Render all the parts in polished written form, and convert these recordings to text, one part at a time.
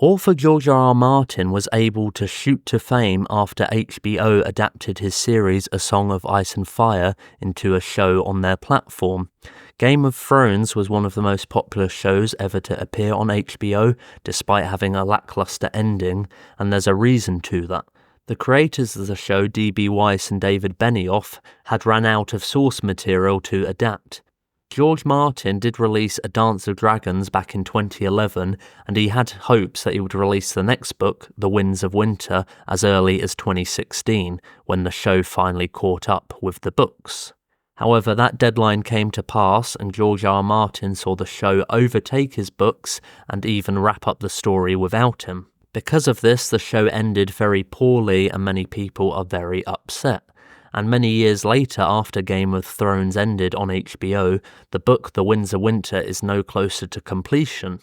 Author George R.R. Martin was able to shoot to fame after HBO adapted his series A Song of Ice and Fire into a show on their platform. Game of Thrones was one of the most popular shows ever to appear on HBO, despite having a lackluster ending, and there's a reason to that. The creators of the show, D.B. Weiss and David Benioff, had run out of source material to adapt. George Martin did release A Dance of Dragons back in 2011, and he had hopes that he would release the next book, The Winds of Winter, as early as 2016, when the show finally caught up with the books. However, that deadline came to pass, and George R. R. Martin saw the show overtake his books and even wrap up the story without him. Because of this, the show ended very poorly, and many people are very upset. And many years later, after Game of Thrones ended on HBO, the book The Winds of Winter is no closer to completion.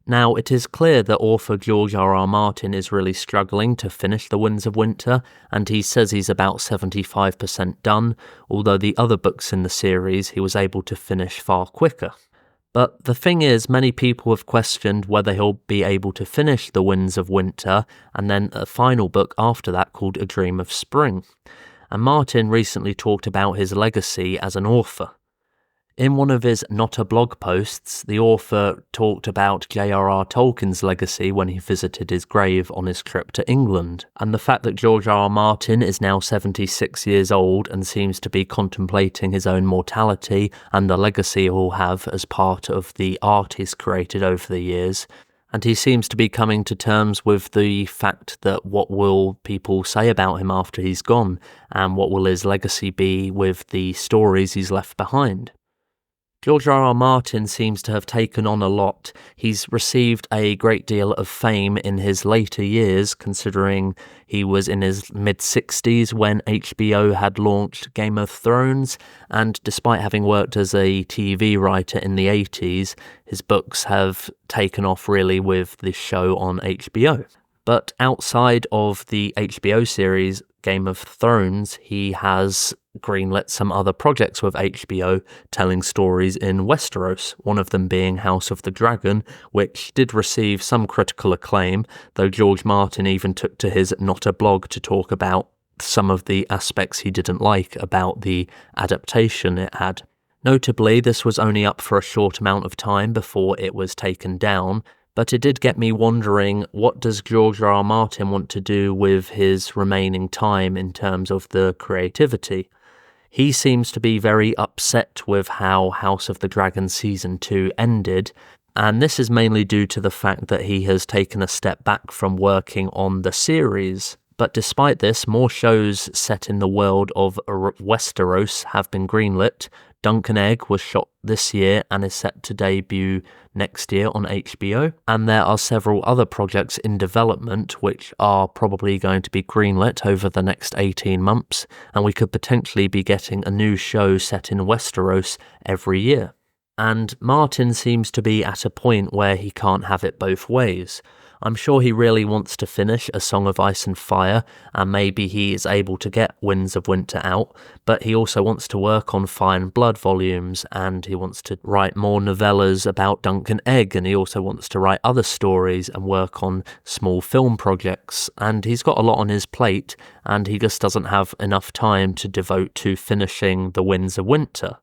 Now, it is clear that author George R. R. Martin is really struggling to finish The Winds of Winter, and he says he's about 75% done, although the other books in the series he was able to finish far quicker. But the thing is, many people have questioned whether he'll be able to finish The Winds of Winter, and then a final book after that called A Dream of Spring. And Martin recently talked about his legacy as an author. In one of his Not a Blog posts, the author talked about J.R.R. Tolkien's legacy when he visited his grave on his trip to England, and the fact that George R. R. Martin is now 76 years old and seems to be contemplating his own mortality and the legacy he'll have as part of the art he's created over the years. And he seems to be coming to terms with the fact that what will people say about him after he's gone, and what will his legacy be with the stories he's left behind. George R. R. Martin seems to have taken on a lot. He's received a great deal of fame in his later years, considering he was in his mid-60s when HBO had launched Game of Thrones, and despite having worked as a TV writer in the 80s, his books have taken off really with the show on HBO. But outside of the HBO series Game of Thrones, he has greenlit some other projects with HBO telling stories in Westeros, one of them being House of the Dragon, which did receive some critical acclaim, though George Martin even took to his Not a Blog to talk about some of the aspects he didn't like about the adaptation it had. Notably, this was only up for a short amount of time before it was taken down, but it did get me wondering, what does George R. R. Martin want to do with his remaining time in terms of the creativity? He seems to be very upset with how House of the Dragon Season 2 ended, and this is mainly due to the fact that he has taken a step back from working on the series. But despite this, more shows set in the world of Westeros have been greenlit. Dunk and Egg was shot this year and is set to debut next year on HBO. And there are several other projects in development which are probably going to be greenlit over the next 18 months. And we could potentially be getting a new show set in Westeros every year. And Martin seems to be at a point where he can't have it both ways. I'm sure he really wants to finish A Song of Ice and Fire, and maybe he is able to get Winds of Winter out, but he also wants to work on Fire and Blood volumes, and he wants to write more novellas about Dunk and Egg, and he also wants to write other stories and work on small film projects, and he's got a lot on his plate, and he just doesn't have enough time to devote to finishing The Winds of Winter.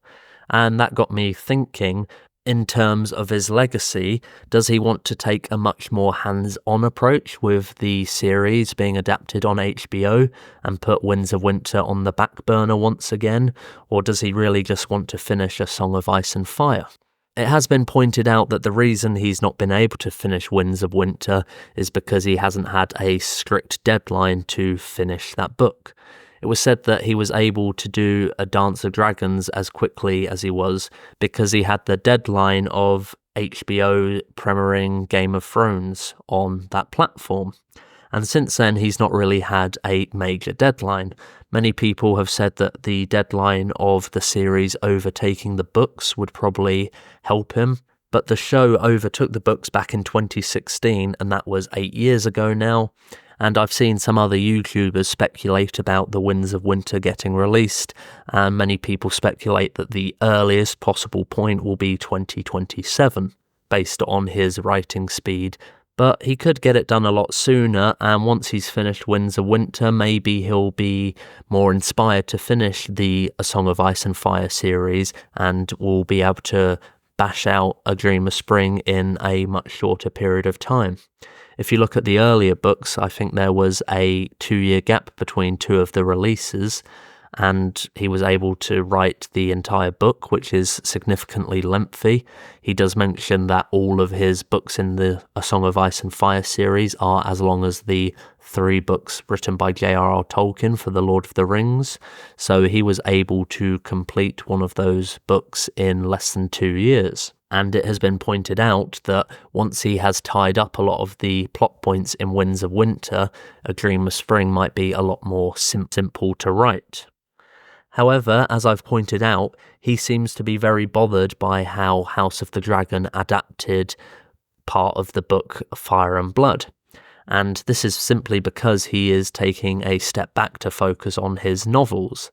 And that got me thinking, in terms of his legacy, does he want to take a much more hands-on approach with the series being adapted on HBO and put Winds of Winter on the back burner once again, or does he really just want to finish A Song of Ice and Fire? It has been pointed out that the reason he's not been able to finish Winds of Winter is because he hasn't had a strict deadline to finish that book. It was said that he was able to do A Dance of Dragons as quickly as he was because he had the deadline of HBO premiering Game of Thrones on that platform. And since then, he's not really had a major deadline. Many people have said that the deadline of the series overtaking the books would probably help him. But the show overtook the books back in 2016, and that was 8 years ago now. And I've seen some other YouTubers speculate about The Winds of Winter getting released, and many people speculate that the earliest possible point will be 2027, based on his writing speed. But he could get it done a lot sooner, and once he's finished Winds of Winter, maybe he'll be more inspired to finish the A Song of Ice and Fire series, and will be able to bash out A Dream of Spring in a much shorter period of time. If you look at the earlier books, I think there was a 2-year gap between two of the releases, and he was able to write the entire book, which is significantly lengthy. He does mention that all of his books in the A Song of Ice and Fire series are as long as the 3 books written by J.R.R. Tolkien for The Lord of the Rings, so he was able to complete one of those books in less than 2 years. And it has been pointed out that once he has tied up a lot of the plot points in Winds of Winter, A Dream of Spring might be a lot more simple to write. However, as I've pointed out, he seems to be very bothered by how House of the Dragon adapted part of the book Fire and Blood. And this is simply because he is taking a step back to focus on his novels.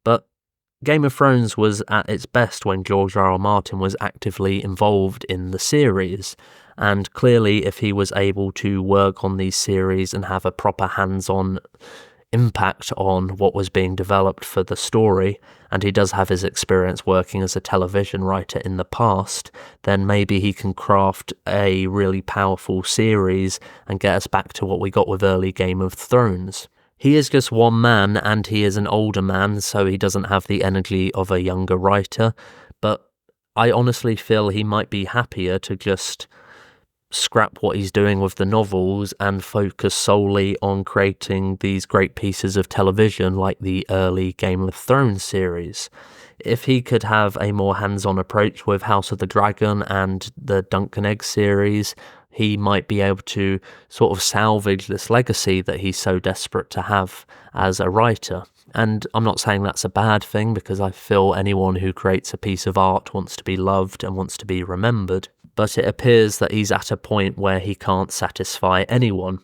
But Game of Thrones was at its best when George R.R. Martin was actively involved in the series, and clearly if he was able to work on these series and have a proper hands-on impact on what was being developed for the story, and he does have his experience working as a television writer in the past, then maybe he can craft a really powerful series and get us back to what we got with early Game of Thrones. He is just one man, and he is an older man, so he doesn't have the energy of a younger writer, but I honestly feel he might be happier to just scrap what he's doing with the novels and focus solely on creating these great pieces of television like the early Game of Thrones series. If he could have a more hands-on approach with House of the Dragon and the Dunk and Egg series, he might be able to sort of salvage this legacy that he's so desperate to have as a writer. And I'm not saying that's a bad thing, because I feel anyone who creates a piece of art wants to be loved and wants to be remembered. But it appears that he's at a point where he can't satisfy anyone.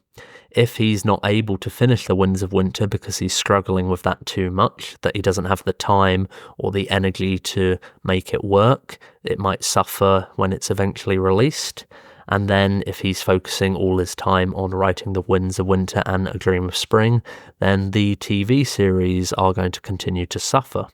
If he's not able to finish the Winds of Winter because he's struggling with that too much, that he doesn't have the time or the energy to make it work, it might suffer when it's eventually released. And then if he's focusing all his time on writing the Winds of Winter and A Dream of Spring, then the TV series are going to continue to suffer.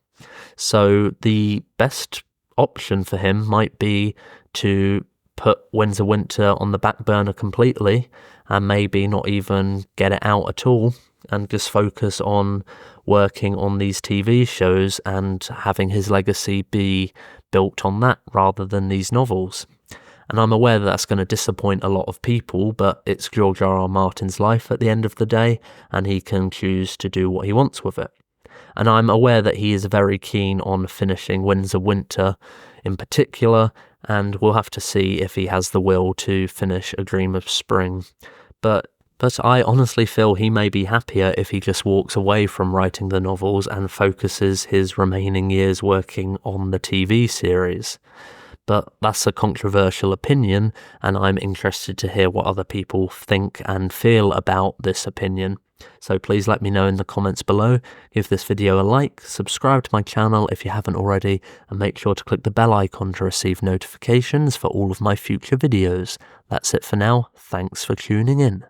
So the best option for him might be to put Winds of Winter on the back burner completely, and maybe not even get it out at all, and just focus on working on these TV shows and having his legacy be built on that rather than these novels. And I'm aware that that's going to disappoint a lot of people, but it's George R.R. Martin's life at the end of the day, and he can choose to do what he wants with it. And I'm aware that he is very keen on finishing Winds of Winter in particular, and we'll have to see if he has the will to finish A Dream of Spring. But I honestly feel he may be happier if he just walks away from writing the novels and focuses his remaining years working on the TV series. But that's a controversial opinion, and I'm interested to hear what other people think and feel about this opinion. So please let me know in the comments below, give this video a like, subscribe to my channel if you haven't already, and make sure to click the bell icon to receive notifications for all of my future videos. That's it for now, thanks for tuning in.